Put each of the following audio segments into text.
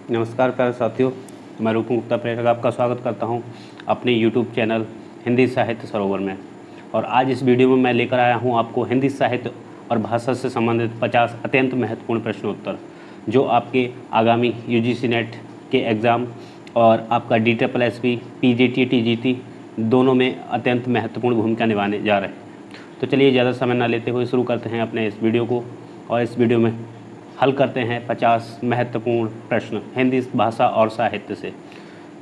नमस्कार प्यारे साथियों, मैं रूपम गुप्ता प्रेरक आपका स्वागत करता हूं अपने YouTube चैनल हिंदी साहित्य सरोवर में। और आज इस वीडियो में मैं लेकर आया हूं आपको हिंदी साहित्य और भाषा से संबंधित 50 अत्यंत महत्वपूर्ण प्रश्नोत्तर, जो आपके आगामी UGC नेट के एग्ज़ाम और आपका DSSB, PGT, TGT दोनों में अत्यंत महत्वपूर्ण भूमिका निभाने जा रहे हैं। तो चलिए ज़्यादा समय न लेते हुए शुरू करते हैं अपने इस वीडियो को, और इस वीडियो में हल करते हैं 50 महत्वपूर्ण प्रश्न हिंदी भाषा और साहित्य से।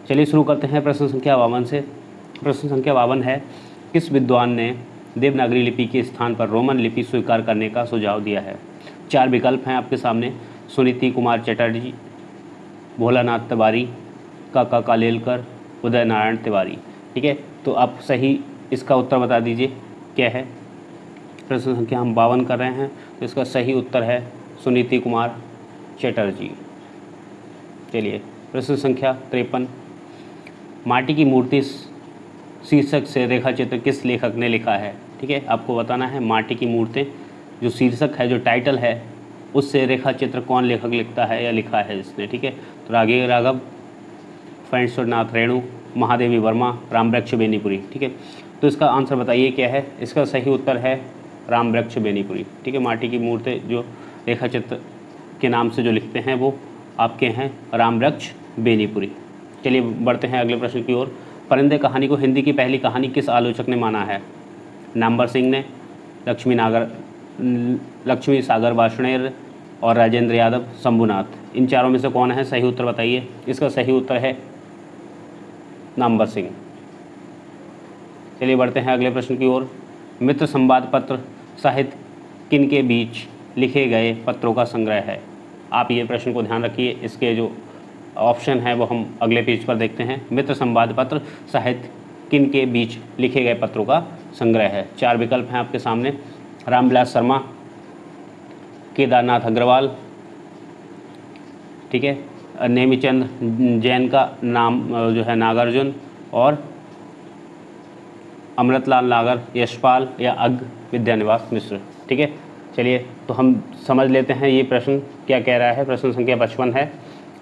चलिए शुरू करते हैं प्रश्न संख्या 52 से। प्रश्न संख्या 52 है, किस विद्वान ने देवनागरी लिपि के स्थान पर रोमन लिपि स्वीकार करने का सुझाव दिया है? 4 विकल्प हैं आपके सामने। सुनीति कुमार चटर्जी, भोलानाथ तिवारी, काका कालेलकर, उदय नारायण तिवारी। ठीक है, तो आप सही इसका उत्तर बता दीजिए क्या है। प्रश्न संख्या हम 52 कर रहे हैं, तो इसका सही उत्तर है सुनीति कुमार चटर्जी। चलिए प्रश्न संख्या 53, माटी की मूर्ति शीर्षक से रेखा चित्र किस लेखक ने लिखा है? ठीक है, आपको बताना है माटी की मूर्ति जो शीर्षक है, जो टाइटल है, उससे रेखा चित्र कौन लेखक लिखता है या लिखा है इसने। ठीक है, तो राघव राघव, फणीश्वरनाथ रेणु, महादेवी वर्मा, रामवृक्ष बेनीपुरी। ठीक है, तो इसका आंसर बताइए क्या है। इसका सही उत्तर है रामवृक्ष बेनीपुरी। ठीक है, माटी की मूर्ति जो रेखा चित्र के नाम से जो लिखते हैं वो आपके हैं रामवृक्ष बेनीपुरी। चलिए बढ़ते हैं अगले प्रश्न की ओर। परिंदे कहानी को हिंदी की पहली कहानी किस आलोचक ने माना है? नामवर सिंह ने, लक्ष्मी सागर वार्ष्णेय और राजेंद्र यादव, शंभुनाथ। इन चारों में से कौन है? सही उत्तर बताइए। इसका सही उत्तर है नामवर सिंह। चलिए बढ़ते हैं अगले प्रश्न की ओर। मित्र संवाद पत्र साहित्य किन के बीच लिखे गए पत्रों का संग्रह है? आप ये प्रश्न को ध्यान रखिए, इसके जो ऑप्शन है वो हम अगले पेज पर देखते हैं। मित्र संवाद पत्र साहित्य किन के बीच लिखे गए पत्रों का संग्रह है? 4 विकल्प हैं आपके सामने। रामविलास शर्मा, केदारनाथ अग्रवाल, ठीक है, नेमिचंद जैन का नाम जो है नागार्जुन, और अमृतलाल नागर, यशपाल या अग्ग विद्यानिवास मिश्र। ठीक है, चलिए तो हम समझ लेते हैं ये प्रश्न क्या कह रहा है। प्रश्न संख्या 55 है,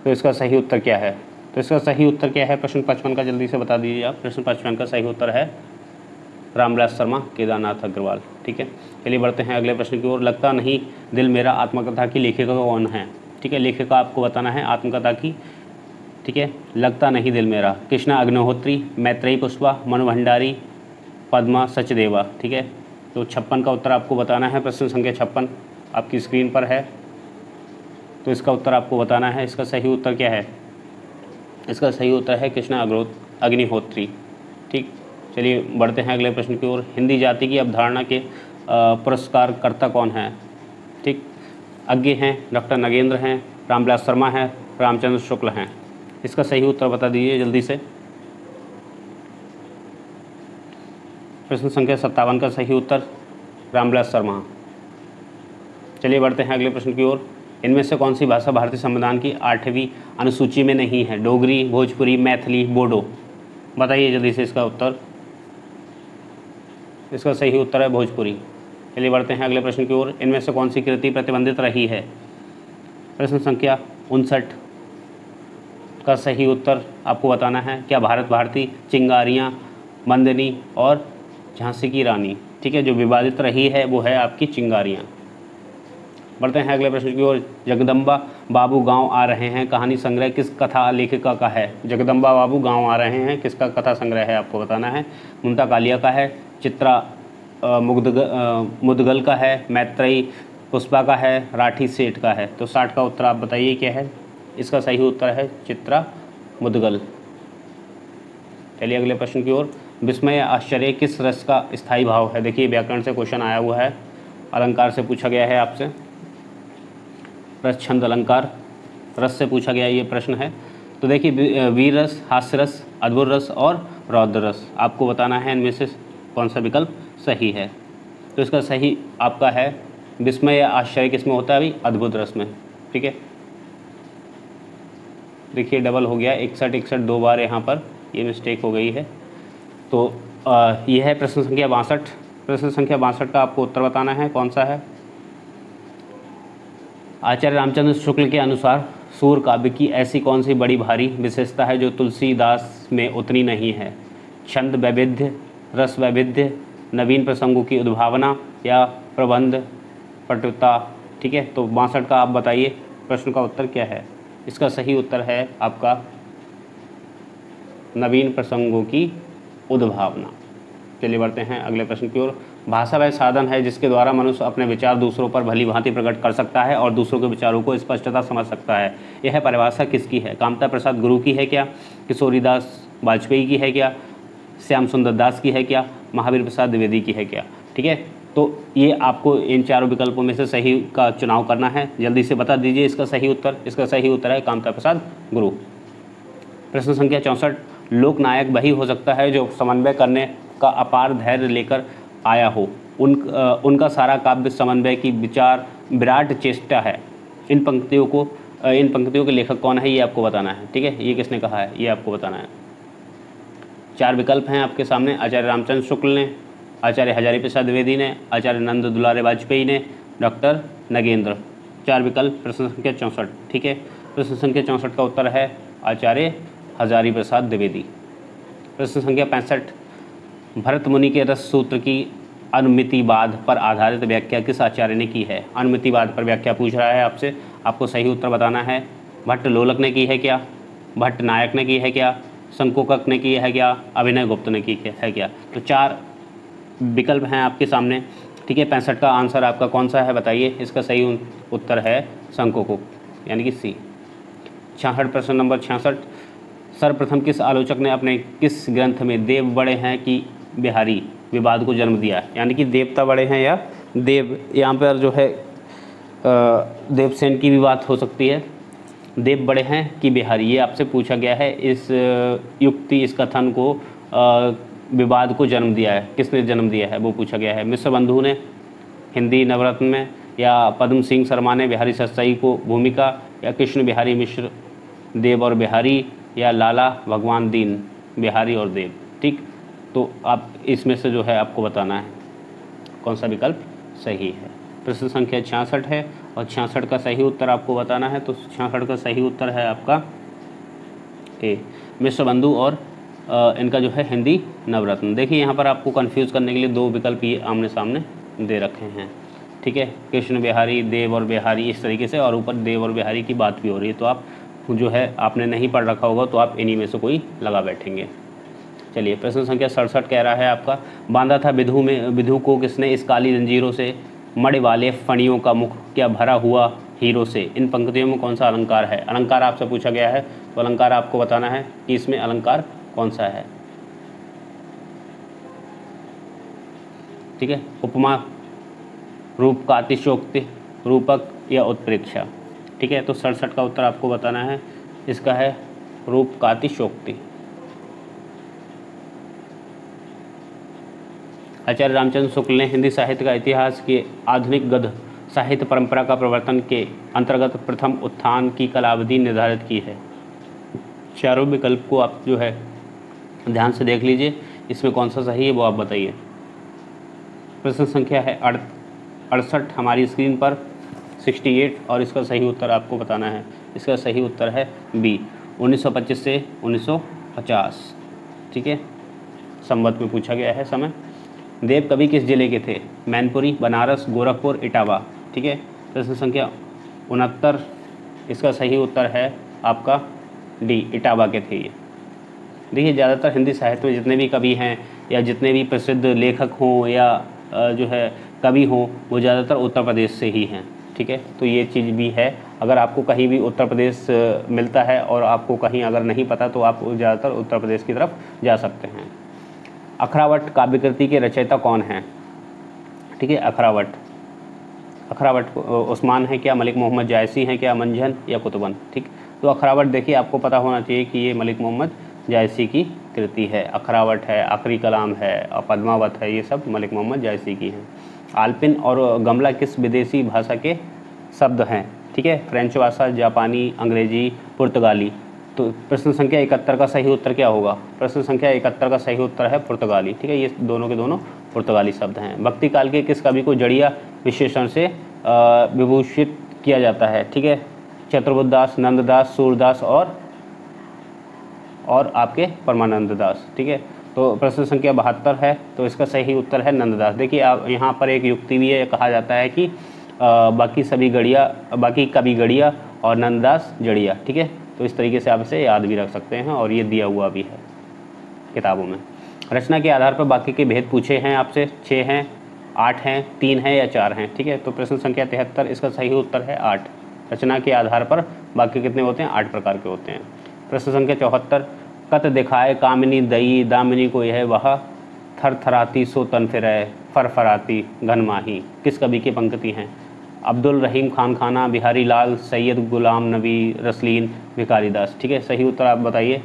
तो इसका सही उत्तर क्या है? तो इसका सही उत्तर क्या है प्रश्न 55 का? जल्दी से बता दीजिए आप। प्रश्न 55 का सही उत्तर है रामविलास शर्मा, केदारनाथ अग्रवाल। ठीक है, चलिए बढ़ते हैं अगले प्रश्न की ओर। लगता नहीं दिल मेरा आत्मकथा की लेखिका कौन है? ठीक है, लेखिका आपको बताना है आत्मकथा की। ठीक है, लगता नहीं दिल मेरा, कृष्णा अग्निहोत्री, मैत्रेयी पुष्पा, मनु भंडारी, पद्मा सचदेवा। ठीक है, तो 56 का उत्तर आपको बताना है। प्रश्न संख्या 56 आपकी स्क्रीन पर है, तो इसका उत्तर आपको बताना है। इसका सही उत्तर क्या है? इसका सही उत्तर है कृष्णा अग्निहोत्री। ठीक, चलिए बढ़ते हैं अगले प्रश्न की ओर। हिंदी जाति की अवधारणा के पुरस्कारकर्ता कौन है? ठीक, अज्ञे हैं, डॉक्टर नगेंद्र हैं, रामविलास शर्मा हैं, रामचंद्र शुक्ल हैं। इसका सही उत्तर बता दीजिए जल्दी से। प्रश्न संख्या 57 का सही उत्तर रामविलास शर्मा। चलिए बढ़ते हैं अगले प्रश्न की ओर। इनमें से कौन सी भाषा भारतीय संविधान की 8वीं अनुसूची में नहीं है? डोगरी, भोजपुरी, मैथिली, बोडो। बताइए जल्दी से इसका उत्तर। इसका सही उत्तर है भोजपुरी। चलिए बढ़ते हैं अगले प्रश्न की ओर। इनमें से कौन सी कृति प्रतिबंधित रही है? प्रश्न संख्या 59 का सही उत्तर आपको बताना है। क्या भारत भारती, चिंगारियाँ, मंदिनी और झांसी की रानी। ठीक है, जो विवादित रही है वो है आपकी चिंगारियाँ। बढ़ते हैं अगले प्रश्न की ओर। जगदम्बा बाबू गांव आ रहे हैं कहानी संग्रह किस कथा लेखिका का है? जगदम्बा बाबू गांव आ रहे हैं किसका कथा संग्रह है आपको बताना है। मुमता कालिया का है, चित्रा मुदगल का है, मैत्रेयी पुष्पा का है, राठी सेठ का है। तो 60 का उत्तर आप बताइए क्या है। इसका सही उत्तर है चित्रा मुदगल। चलिए अगले प्रश्न की ओर। विस्मय आश्चर्य किस रस का स्थायी भाव है? देखिए व्याकरण से क्वेश्चन आया हुआ है, अलंकार से पूछा गया है आपसे। रस, छंद, अलंकार, रस से पूछा गया ये प्रश्न है। तो देखिए वीर रस, हास्य रस, अद्भुत रस और रौद्र रस। आपको बताना है इनमें से कौन सा विकल्प सही है। तो इसका सही आपका है विस्मय या आश्चर्य किसमें होता है अभी? अद्भुत रस में। ठीक है, देखिए डबल हो गया, 61 2 बार यहाँ पर ये मिस्टेक हो गई है। तो यह है प्रश्न संख्या 62। प्रश्न संख्या 62 का आपको उत्तर बताना है कौन सा है। आचार्य रामचंद्र शुक्ल के अनुसार सूर काव्य की ऐसी कौन सी बड़ी भारी विशेषता है जो तुलसीदास में उतनी नहीं है? छंद वैविध्य, रस वैविध्य, नवीन प्रसंगों की उद्भावना या प्रबंध पटुता। ठीक है, तो 62 का आप बताइए प्रश्न का उत्तर क्या है? इसका सही उत्तर है आपका नवीन प्रसंगों की उद्भावना। चलिए बढ़ते हैं अगले प्रश्न की ओर। भाषा वह साधन है जिसके द्वारा मनुष्य अपने विचार दूसरों पर भली भांति प्रकट कर सकता है और दूसरों के विचारों को स्पष्टता समझ सकता है। यह परिभाषा किसकी है? कामता प्रसाद गुरु की है क्या? किशोरीदास वाजपेयी की है क्या? श्याम सुंदर दास की है क्या? महावीर प्रसाद द्विवेदी की है क्या? ठीक है, तो ये आपको इन चारों विकल्पों में से सही का चुनाव करना है। जल्दी से बता दीजिए इसका सही उत्तर। इसका सही उत्तर है कामता प्रसाद गुरु। प्रश्न संख्या 64। लोकनायक वही हो सकता है जो समन्वय करने का अपार धैर्य लेकर आया हो। उनका सारा काव्य समन्वय की विचार विराट चेष्टा है। इन पंक्तियों के लेखक कौन है ये आपको बताना है। ठीक है, ये किसने कहा है ये आपको बताना है। 4 विकल्प हैं आपके सामने। आचार्य रामचंद्र शुक्ल ने, आचार्य हजारी प्रसाद द्विवेदी ने, आचार्य नंद दुलारे वाजपेयी ने, डॉक्टर नगेंद्र। 4 विकल्प प्रश्न संख्या 64। ठीक है, प्रश्न संख्या 64 का उत्तर है आचार्य हजारी प्रसाद द्विवेदी। प्रश्न संख्या 65। भरत मुनि के रस सूत्र की अनुमितिवाद पर आधारित व्याख्या किस आचार्य ने की है? अनुमितिवाद पर व्याख्या पूछ रहा है आपसे, आपको सही उत्तर बताना है। भट्ट लोलक ने की है क्या? भट्ट नायक ने की है क्या? संकोकक ने की है क्या? अभिनय गुप्त ने की है क्या? तो 4 विकल्प हैं आपके सामने। ठीक है, 65 का आंसर आपका कौन सा है बताइए? इसका सही उत्तर है संकोकक यानी कि सी। 66 प्रश्न नंबर 66। सर्वप्रथम किस आलोचक ने अपने किस ग्रंथ में देव बड़े हैं कि बिहारी विवाद को जन्म दिया? यानी कि देवता बड़े हैं या देव, यहाँ पर जो है देवसेन की भी बात हो सकती है। देव बड़े हैं कि बिहारी, ये आपसे पूछा गया है। इस युक्ति, इस कथन को विवाद को जन्म दिया है, किसने जन्म दिया है वो पूछा गया है। मिश्र बंधु ने हिंदी नवरत्न में, या पद्म सिंह शर्मा ने बिहारी सत्साई को भूमिका, या कृष्ण बिहारी मिश्र देव और बिहारी, या लाला भगवान दीन बिहारी और देव। ठीक, तो आप इसमें से जो है आपको बताना है कौन सा विकल्प सही है। प्रश्न संख्या 66 है और 66 का सही उत्तर आपको बताना है। तो 66 का सही उत्तर है आपका ए, मिश्र बंधु और इनका जो है हिंदी नवरत्न। देखिए यहाँ पर आपको कंफ्यूज करने के लिए 2 विकल्प ये आमने सामने दे रखे हैं। ठीक है, कृष्ण बिहारी, देव और बिहारी इस तरीके से, और ऊपर देव और बिहारी की बात भी हो रही है। तो आप जो है आपने नहीं पढ़ रखा होगा तो आप इन्हीं में से कोई लगा बैठेंगे। चलिए, प्रश्न संख्या 67 कह रहा है आपका, बांधा था विधु को किसने इस काली जंजीरों से, मणि वाले फणियों का मुख क्या भरा हुआ हीरो से। इन पंक्तियों में कौन सा अलंकार है? अलंकार आपसे पूछा गया है, तो अलंकार आपको बताना है कि इसमें अलंकार कौन सा है। ठीक है, उपमा, रूप का अतिशयोक्ति, रूपक या उत्प्रेक्षा। ठीक है, तो 67 का उत्तर आपको बताना है। इसका है रूप का अतिशयोक्ति। आचार्य रामचंद्र शुक्ल ने हिंदी साहित्य का इतिहास के आधुनिक गद्य साहित्य परंपरा का प्रवर्तन के अंतर्गत प्रथम उत्थान की कालावधि निर्धारित की है। चारों विकल्प को आप जो है ध्यान से देख लीजिए, इसमें कौन सा सही है वो आप बताइए। प्रश्न संख्या है 68 हमारी स्क्रीन पर 68, और इसका सही उत्तर आपको बताना है। इसका सही उत्तर है बी, 1925 से 1950। ठीक है, संवत में पूछा गया है समय। देव कवि किस जिले के थे? मैनपुरी, बनारस, गोरखपुर, इटावा। ठीक है, प्रश्न संख्या 69, इसका सही उत्तर है आपका डी, इटावा के थे ये। देखिए, ज़्यादातर हिंदी साहित्य में जितने भी कवि हैं या जितने भी प्रसिद्ध लेखक हों या जो है कवि हों, वो ज़्यादातर उत्तर प्रदेश से ही हैं। ठीक है, तो ये चीज़ भी है। अगर आपको कहीं भी उत्तर प्रदेश मिलता है और आपको कहीं अगर नहीं पता तो आप ज़्यादातर उत्तर प्रदेश की तरफ जा सकते हैं। अखरावट काव्यकृति के रचयिता कौन हैं? ठीक है, अखरावट उस्मान है क्या, मलिक मोहम्मद जायसी हैं क्या, मंझन या कुतुबन। ठीक, तो अखरावट देखिए आपको पता होना चाहिए कि ये मलिक मोहम्मद जायसी की कृति है। अखरावट है, आखिरी कलाम है और पद्मावत है, ये सब मलिक मोहम्मद जायसी की हैं। आल्पिन और गमला किस विदेशी भाषा के शब्द हैं? ठीक है, फ्रेंच भाषा, जापानी, अंग्रेजी, पुर्तगाली। तो प्रश्न संख्या 71 का सही उत्तर क्या होगा? प्रश्न संख्या 71 का सही उत्तर है पुर्तगाली। ठीक है, ये दोनों के दोनों पुर्तगाली शब्द हैं। भक्ति काल के किस कवि को जड़िया विशेषण से विभूषित किया जाता है? ठीक है, चतुर्बुद्धदास, नंददास, सूरदास और आपके परमानंद दास। ठीक है, तो प्रश्न संख्या 72 है, तो इसका सही उत्तर है नंददास। देखिए आप यहाँ पर एक युक्ति भी है, कहा जाता है कि बाकी कवि गढ़िया और नंददास जड़िया। ठीक है, तो इस तरीके से आप इसे याद भी रख सकते हैं और ये दिया हुआ भी है किताबों में। रचना के आधार पर बाकी के भेद पूछे हैं आपसे, 6 हैं, 8 हैं, 3 हैं या 4 हैं। ठीक है, तो प्रश्न संख्या 73 इसका सही उत्तर है 8। रचना के आधार पर बाकी कितने होते हैं? 8 प्रकार के होते हैं। प्रश्न संख्या 74, कत दिखाए कामिनी दई दामिनी को यह वह, थर थराती सो तन फिरै फरफराती घन माही। किस कवि की पंक्ति हैं? अब्दुल रहीम खान खाना, बिहारी लाल, सैयद गुलाम नबी रसलीन, भिखारी दास। ठीक है, सही उत्तर आप बताइए।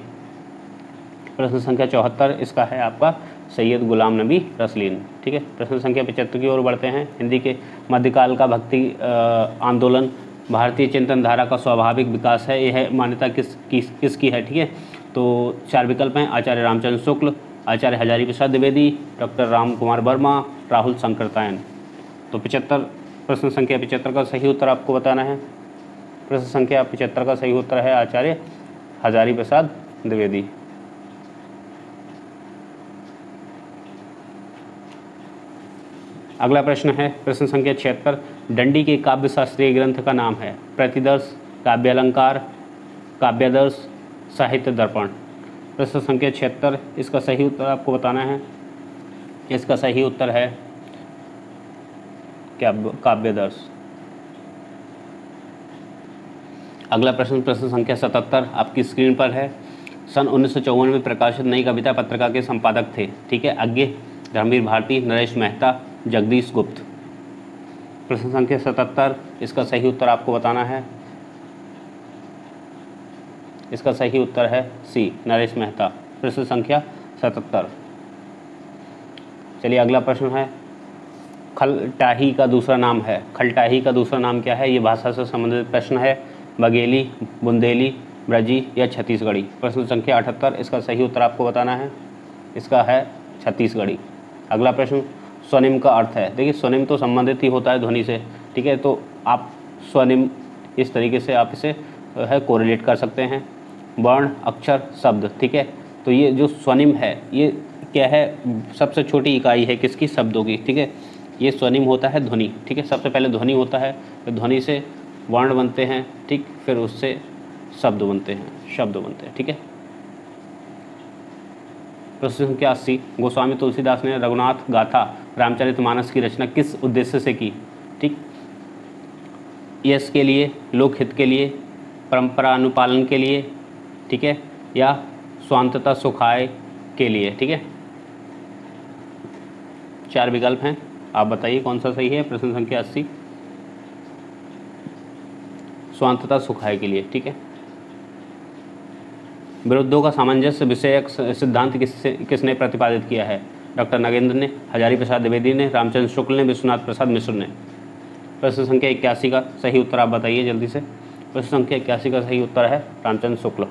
प्रश्न संख्या 74 इसका है आपका सैयद गुलाम नबी रसलीन। ठीक है, प्रश्न संख्या 75 की ओर बढ़ते हैं। हिंदी के मध्यकाल का भक्ति आंदोलन भारतीय चिंतन धारा का स्वाभाविक विकास है, यह मान्यता किसकी है? ठीक है, तो 4 विकल्प हैं, आचार्य रामचंद्र शुक्ल, आचार्य हजारी प्रसाद द्विवेदी, डॉक्टर राम कुमार वर्मा, राहुल शंकरतायन। तो 75 प्रश्न संख्या 75 का सही उत्तर आपको बताना है। प्रश्न संख्या 75 का सही उत्तर है आचार्य हजारी प्रसाद द्विवेदी। अगला प्रश्न है प्रश्न संख्या 76, दंडी के काव्य शास्त्रीय ग्रंथ का नाम है? प्रतिदर्श, काव्यालंकार, काव्यादर्श, साहित्य दर्पण। प्रश्न संख्या 76 इसका सही उत्तर आपको बताना है। इसका सही उत्तर है काव्यादर्श। अगला प्रश्न प्रश्न संख्या 77 आपकी स्क्रीन पर है। सन 1954 में प्रकाशित नई कविता पत्रिका के संपादक थे? ठीक है, अज्ञे, धर्मवीर भारती, नरेश मेहता, जगदीश गुप्त। प्रश्न संख्या 77 इसका सही उत्तर आपको बताना है। इसका सही उत्तर है सी, नरेश मेहता। प्रश्न संख्या 77। चलिए अगला प्रश्न है, खलटाही का दूसरा नाम है? खलटाही का दूसरा नाम क्या है? ये भाषा से संबंधित प्रश्न है। बघेली, बुंदेली, ब्रजी या छत्तीसगढ़ी। प्रश्न संख्या 78 इसका सही उत्तर आपको बताना है। इसका है छत्तीसगढ़ी। अगला प्रश्न, स्वनिम का अर्थ है? देखिए स्वनिम तो संबंधित ही होता है ध्वनि से। ठीक है, तो आप स्वनिम इस तरीके से आप इसे है कोरिलेट कर सकते हैं, वर्ण, अक्षर, शब्द। ठीक है, तो ये जो स्वनिम है ये क्या है? सबसे छोटी इकाई है किसकी? शब्दों की। ठीक है, ये स्वनिम होता है ध्वनि। ठीक है, सबसे पहले ध्वनि होता है, फिर ध्वनि से वर्ण बनते हैं, ठीक, फिर उससे शब्द बनते हैं। ठीक है, प्रश्न संख्या 80, गोस्वामी तुलसीदास ने रघुनाथ गाथा रामचरितमानस की रचना किस उद्देश्य से की? ठीक, यश के लिए, लोकहित के लिए, परंपरा अनुपालन के लिए, ठीक है, या स्वांतता सुखाय के लिए। ठीक है, 4 विकल्प हैं, आप बताइए कौन सा सही है। प्रश्न संख्या 80, स्वांतता सुखाय के लिए। ठीक है, विरुद्धों का सामंजस्य विषयक सिद्धांत किसने प्रतिपादित किया है? डॉक्टर नगेंद्र ने, हजारी प्रसाद द्विवेदी ने, रामचंद्र शुक्ल ने, विश्वनाथ प्रसाद मिश्र ने। प्रश्न संख्या 81 का सही उत्तर आप बताइए जल्दी से। प्रश्न संख्या 81 का सही उत्तर है रामचंद्र शुक्ल।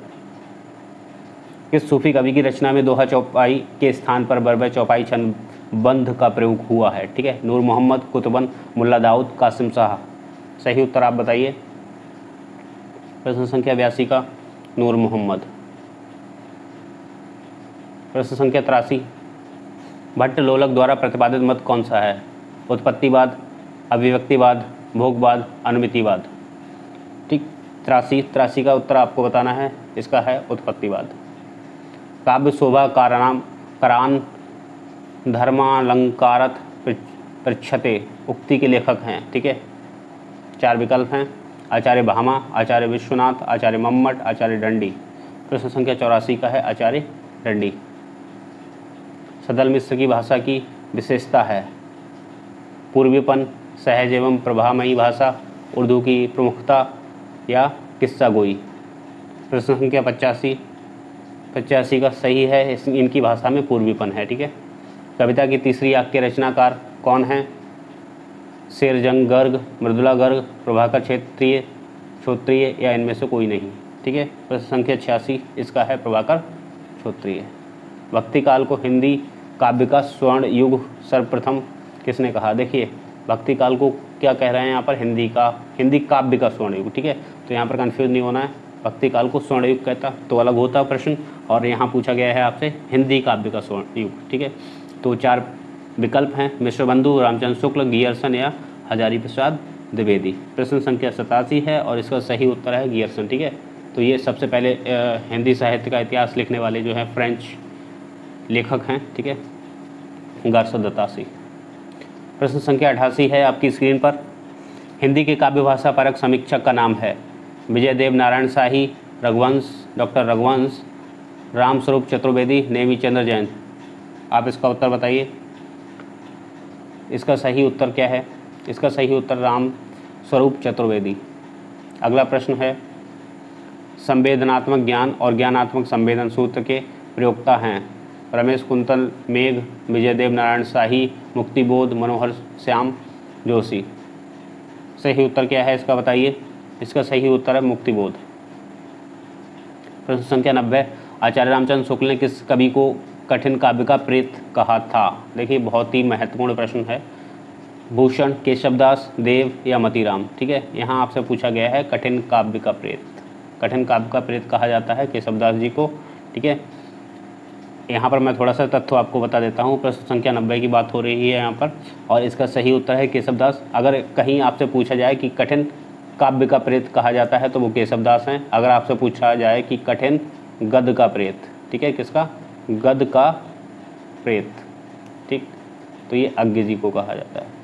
किस सूफी कवि की रचना में दोहा चौपाई के स्थान पर बरबर चौपाई छंद बंध का प्रयोग हुआ है? ठीक है, नूर मोहम्मद, कुतुबन, मुल्ला दाऊद, कासिम शाह। सही उत्तर आप बताइए। प्रश्न संख्या 82 का नूर मोहम्मद। प्रश्न संख्या 83, भट्ट लोलक द्वारा प्रतिपादित मत कौन सा है? उत्पत्तिवाद, अभिव्यक्तिवाद, भोगवाद, अनुमितिवाद। ठीक, 83 का उत्तर आपको बताना है। इसका है उत्पत्तिवाद। काव्य शोभा करान धर्मालंकारत पृच्छते उक्ति के लेखक हैं? ठीक है, 4 विकल्प हैं, आचार्य भामा, आचार्य विश्वनाथ, आचार्य मम्मट, आचार्य दंडी। प्रश्न संख्या 84 का है आचार्य दंडी। सदल मिश्र की भाषा की विशेषता है? पूर्वीपन, सहज एवं प्रभामयी भाषा, उर्दू की प्रमुखता या किस्सा गोई। प्रश्न संख्या 85 का सही है, इनकी भाषा में पूर्वीपन है। ठीक है, कविता की तीसरी आंख के रचनाकार कौन हैं? शेरजंग गर्ग, मृदुला गर्ग, प्रभाकर क्षोत्रिय या इनमें से कोई नहीं। ठीक है, प्रश्न संख्या 86 इसका है प्रभाकर क्षोत्रिय। भक्ति काल को हिंदी काव्य का स्वर्ण युग सर्वप्रथम किसने कहा? देखिए भक्ति काल को क्या कह रहे हैं यहाँ पर? हिंदी का हिंदी काव्य का स्वर्ण युग, ठीक है। तो यहाँ पर कन्फ्यूज नहीं होना है, भक्ति काल को स्वर्ण युग कहता तो अलग होता प्रश्न, और यहाँ पूछा गया है आपसे हिंदी काव्य का स्वर्ण युग, ठीक है। तो 4 विकल्प हैं, मिश्रबंधु, रामचंद्र शुक्ल, गियर्सन या हजारी प्रसाद द्विवेदी। प्रश्न संख्या 87 है और इसका सही उत्तर है गियर्सन, ठीक है। तो ये सबसे पहले हिंदी साहित्य का इतिहास लिखने वाले जो हैं फ्रेंच लेखक हैं, ठीक है, गारसा दत्तासी। प्रश्न संख्या 88 है आपकी स्क्रीन पर। हिंदी के काव्य भाषा परक समीक्षक का नाम है विजयदेव नारायण शाही, रघुवंश, डॉक्टर रघुवंश, रामस्वरूप चतुर्वेदी, नेमी चंद्र जैन। आप इसका उत्तर बताइए। इसका सही उत्तर क्या है? इसका सही उत्तर राम स्वरूप चतुर्वेदी। अगला प्रश्न है, संवेदनात्मक ज्ञान और ज्ञानात्मक संवेदन सूत्र के प्रयोक्ता हैं रमेश कुंतल, मेघ, विजयदेव नारायण शाही, मुक्तिबोध, मनोहर श्याम जोशी। सही उत्तर क्या है इसका बताइए। इसका सही उत्तर है मुक्तिबोध। प्रश्न संख्या 90, आचार्य रामचंद्र शुक्ल ने किस कवि को कठिन काव्य का प्रेत कहा था? देखिए बहुत ही महत्वपूर्ण प्रश्न है। भूषण, केशवदास, देव या मतीराम, ठीक है। यहाँ आपसे पूछा गया है कठिन काव्य का प्रेत। कठिन काव्य का प्रेत कहा जाता है केशवदास जी को, ठीक है। यहाँ पर मैं थोड़ा सा तथ्य आपको बता देता हूँ। प्रश्न संख्या 90 की बात हो रही है यहाँ पर, और इसका सही उत्तर है केशवदास। अगर कहीं आपसे पूछा जाए कि कठिन काव्य का प्रेत कहा जाता है तो वो केशवदास हैं। अगर आपसे पूछा जाए कि कठिन गद्य का प्रेत, ठीक है, किसका? गद्य का प्रेत, ठीक, तो ये अज्ञ जी को कहा जाता है।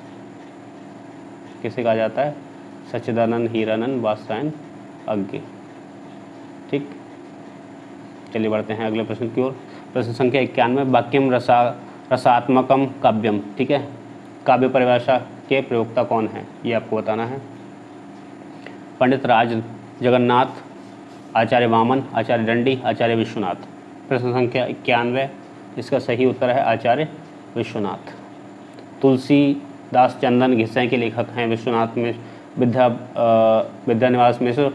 किसे कहा जाता है? सच्चिदानंद हीरानंद वात्स्यायन अज्ञ, ठीक। चलिए बढ़ते हैं अगले प्रश्न की ओर। प्रश्न संख्या 91, वाक्यम रसात्मकम काव्यम, ठीक है। काव्य परिभाषा के प्रयोक्ता कौन है ये आपको बताना है। पंडित राज जगन्नाथ, आचार्य वामन, आचार्य दंडी, आचार्य विश्वनाथ। प्रश्न संख्या 91, इसका सही उत्तर है आचार्य विश्वनाथ। तुलसीदास चंदन घिस्से के लेखक हैं विश्वनाथ में विद्यानिवास मिश्र,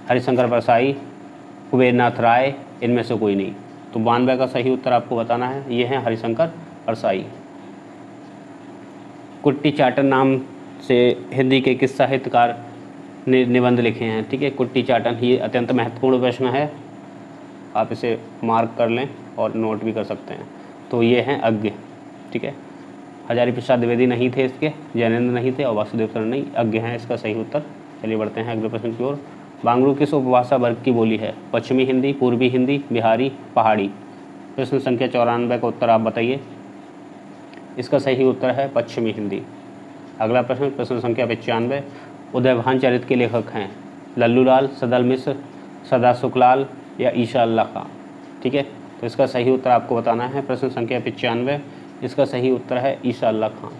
हरिशंकर परसाई, कुबेरनाथ राय, इनमें से कोई नहीं। तो 92 का सही उत्तर आपको बताना है, ये है हरिशंकर परसाई। कुट्टी चाटन नाम से हिंदी के किस साहित्यकार ने निबंध लिखे हैं? ठीक है, कुट्टी चाटन, ये अत्यंत महत्वपूर्ण प्रश्न है, आप इसे मार्क कर लें और नोट भी कर सकते हैं। तो ये हैं अज्ञ, ठीक है। हजारी प्रसाद द्विवेदी नहीं थे इसके, जैनेन्द्र नहीं थे और वासुदेव शरण नहीं, अज्ञ हैं इसका सही उत्तर। चलिए बढ़ते हैं अगले प्रश्न की ओर। बांगरू किस उपभाषा वर्ग की बोली है? पश्चिमी हिंदी, पूर्वी हिंदी, बिहारी, पहाड़ी। प्रश्न संख्या 94 का उत्तर आप बताइए। इसका सही उत्तर है पश्चिमी हिंदी। अगला प्रश्न, प्रश्न संख्या 95, उदयभान चरित के लेखक हैं लल्लूलाल, सदल मिश्र, सदा सुखलाल या ईशा अल्लाह खां, ठीक है। तो इसका सही उत्तर आपको बताना है। प्रश्न संख्या 95, इसका सही उत्तर है ईशा अल्लाह खां,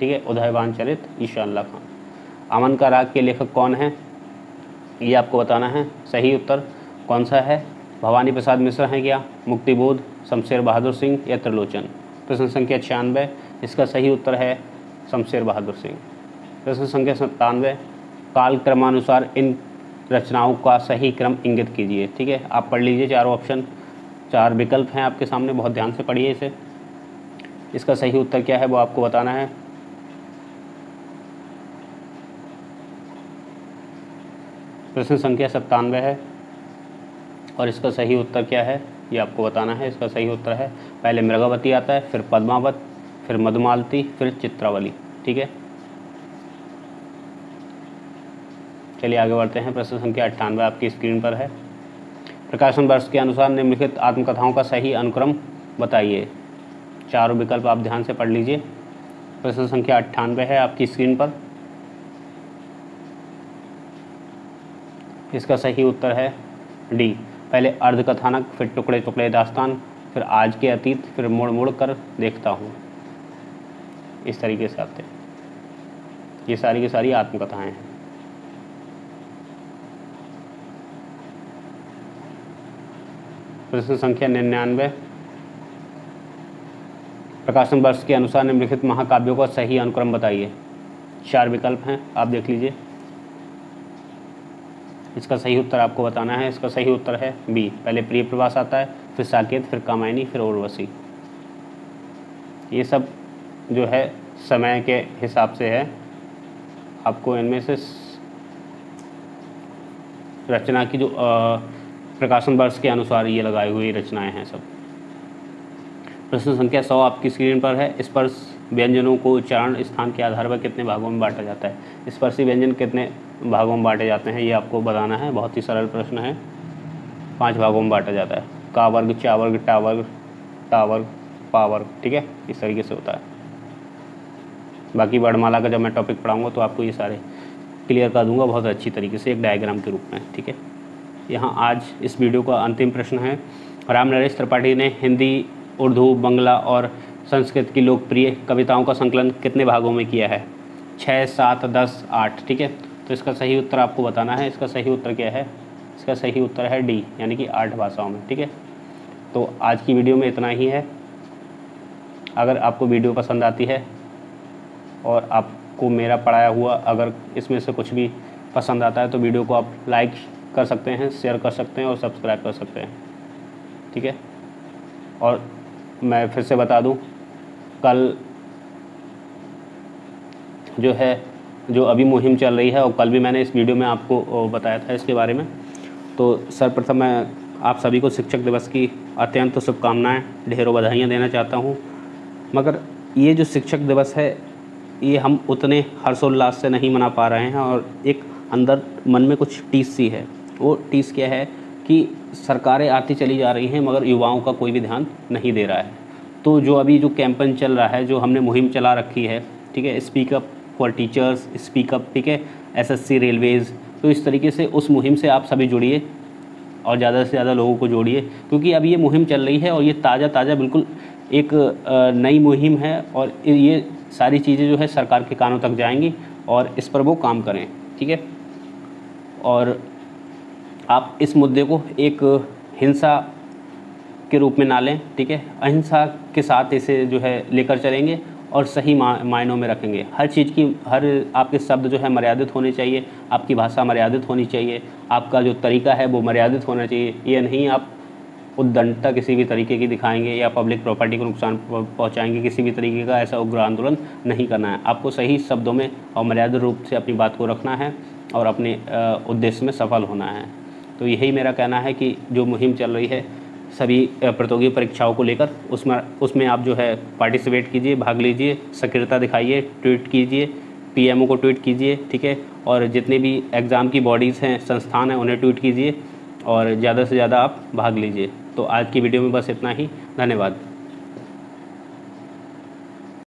ठीक है। उदयभान चरित ईशा अल्लाह खां। अमन का राग के लेखक कौन है ये आपको बताना है। सही उत्तर कौन सा है? भवानी प्रसाद मिश्र हैं क्या, मुक्तिबोध, शमशेर बहादुर सिंह या त्रिलोचन। प्रश्न संख्या 96, इसका सही उत्तर है शमशेर बहादुर सिंह। प्रश्न संख्या 97, काल क्रमानुसार इन रचनाओं का सही क्रम इंगित कीजिए, ठीक है। आप पढ़ लीजिए चारों ऑप्शन, 4 विकल्प हैं आपके सामने, बहुत ध्यान से पढ़िए इसे। इसका सही उत्तर क्या है वो आपको बताना है। प्रश्न संख्या 97 है और इसका सही उत्तर क्या है ये आपको बताना है। इसका सही उत्तर है, पहले मृगावती आता है, फिर पद्मावत, फिर मधुमालती, फिर चित्रावली, ठीक है। चलिए आगे बढ़ते हैं। प्रश्न संख्या 98 आपकी स्क्रीन पर है। प्रकाशन वर्ष के अनुसार निम्नलिखित आत्मकथाओं का सही अनुक्रम बताइए। 4 विकल्प आप ध्यान से पढ़ लीजिए। प्रश्न संख्या 98 है आपकी स्क्रीन पर। इसका सही उत्तर है डी, पहले अर्धकथानक, फिर टुकड़े टुकड़े दास्तान, फिर आज के अतीत, फिर मुड़ मुड़ कर देखता हूँ। इस तरीके से आते हैं, ये सारी की सारी आत्मकथाएं हैं। प्रश्न संख्या 99, प्रकाशन वर्ष के अनुसार निम्नलिखित महाकाव्यों का सही अनुक्रम बताइए। 4 विकल्प हैं, आप देख लीजिए। इसका सही उत्तर आपको बताना है। इसका सही उत्तर है बी, पहले प्रिय प्रवास आता है, फिर साकेत, फिर कामायनी, फिर उर्वशी। ये सब जो है समय के हिसाब से है, आपको इनमें से रचना की जो प्रकाशन वर्ष के अनुसार ये लगाई हुई रचनाएं हैं सब। प्रश्न संख्या 100 आपकी स्क्रीन पर है। स्पर्शी व्यंजनों को उच्चारण स्थान के आधार पर कितने भागों में बांटा जाता है? स्पर्शी व्यंजन कितने भागों में बांटे जाते हैं ये आपको बताना है। बहुत ही सरल प्रश्न है। 5 भागों में बांटा जाता है। का वर्ग, चा वर्ग, टा वर्ग, टा वर्ग, पा वर्ग, ठीक है, इस तरीके से होता है। बाकी वर्णमाला का जब मैं टॉपिक पढ़ाऊँगा तो आपको ये सारे क्लियर कर दूंगा बहुत अच्छी तरीके से एक डायग्राम के रूप में, ठीक है। यहाँ आज इस वीडियो का अंतिम प्रश्न है। राम नरेश त्रिपाठी ने हिंदी, उर्दू, बंगला और संस्कृत की लोकप्रिय कविताओं का संकलन कितने भागों में किया है? 6, 7, 10, 8, ठीक है। तो इसका सही उत्तर आपको बताना है। इसका सही उत्तर क्या है? इसका सही उत्तर है डी, यानी कि 8 भाषाओं में, ठीक है। तो आज की वीडियो में इतना ही है। अगर आपको वीडियो पसंद आती है और आपको मेरा पढ़ाया हुआ अगर इसमें से कुछ भी पसंद आता है तो वीडियो को आप लाइक कर सकते हैं, शेयर कर सकते हैं और सब्सक्राइब कर सकते हैं, ठीक है। और मैं फिर से बता दूं, कल जो है जो अभी मुहिम चल रही है और कल भी मैंने इस वीडियो में आपको बताया था इसके बारे में। तो सर्वप्रथम मैं आप सभी को शिक्षक दिवस की अत्यंत शुभकामनाएं, ढेरों बधाइयाँ देना चाहता हूं। मगर ये जो शिक्षक दिवस है ये हम उतने हर्षोल्लास से नहीं मना पा रहे हैं और एक अंदर मन में कुछ टीस सी है। वो टीस क्या है कि सरकारें आती चली जा रही हैं मगर युवाओं का कोई भी ध्यान नहीं दे रहा है। तो जो अभी जो कैंपेन चल रहा है, जो हमने मुहिम चला रखी है, ठीक है, speak up for teachers, speak up, ठीक है, एसएससी, रेलवेज़, तो इस तरीके से उस मुहिम से आप सभी जुड़िए और ज़्यादा से ज़्यादा लोगों को जोड़िए, क्योंकि अभी ये मुहिम चल रही है और ये ताज़ा बिल्कुल एक नई मुहिम है और ये सारी चीज़ें जो है सरकार के कानों तक जाएंगी और इस पर वो काम करें, ठीक है। और आप इस मुद्दे को एक हिंसा के रूप में ना लें, ठीक है। अहिंसा के साथ इसे जो है लेकर चलेंगे और सही मायनों में रखेंगे। हर चीज़ की, हर आपके शब्द जो है मर्यादित होने चाहिए, आपकी भाषा मर्यादित होनी चाहिए, आपका जो तरीका है वो मर्यादित होना चाहिए। ये नहीं आप उद्दंडता किसी भी तरीके की दिखाएंगे या पब्लिक प्रॉपर्टी को नुकसान पहुंचाएंगे, किसी भी तरीके का ऐसा उग्र आंदोलन नहीं करना है। आपको सही शब्दों में और मर्यादित रूप से अपनी बात को रखना है और अपने उद्देश्य में सफल होना है। तो यही मेरा कहना है कि जो मुहिम चल रही है सभी प्रतियोगी परीक्षाओं को लेकर, उसमें आप जो है पार्टिसिपेट कीजिए, भाग लीजिए, सक्रियता दिखाइए, ट्वीट कीजिए, पीएमओ को ट्वीट कीजिए, ठीक है। और जितने भी एग्ज़ाम की बॉडीज़ हैं, संस्थान हैं, उन्हें ट्वीट कीजिए और ज़्यादा से ज़्यादा आप भाग लीजिए। तो आज की वीडियो में बस इतना ही। धन्यवाद।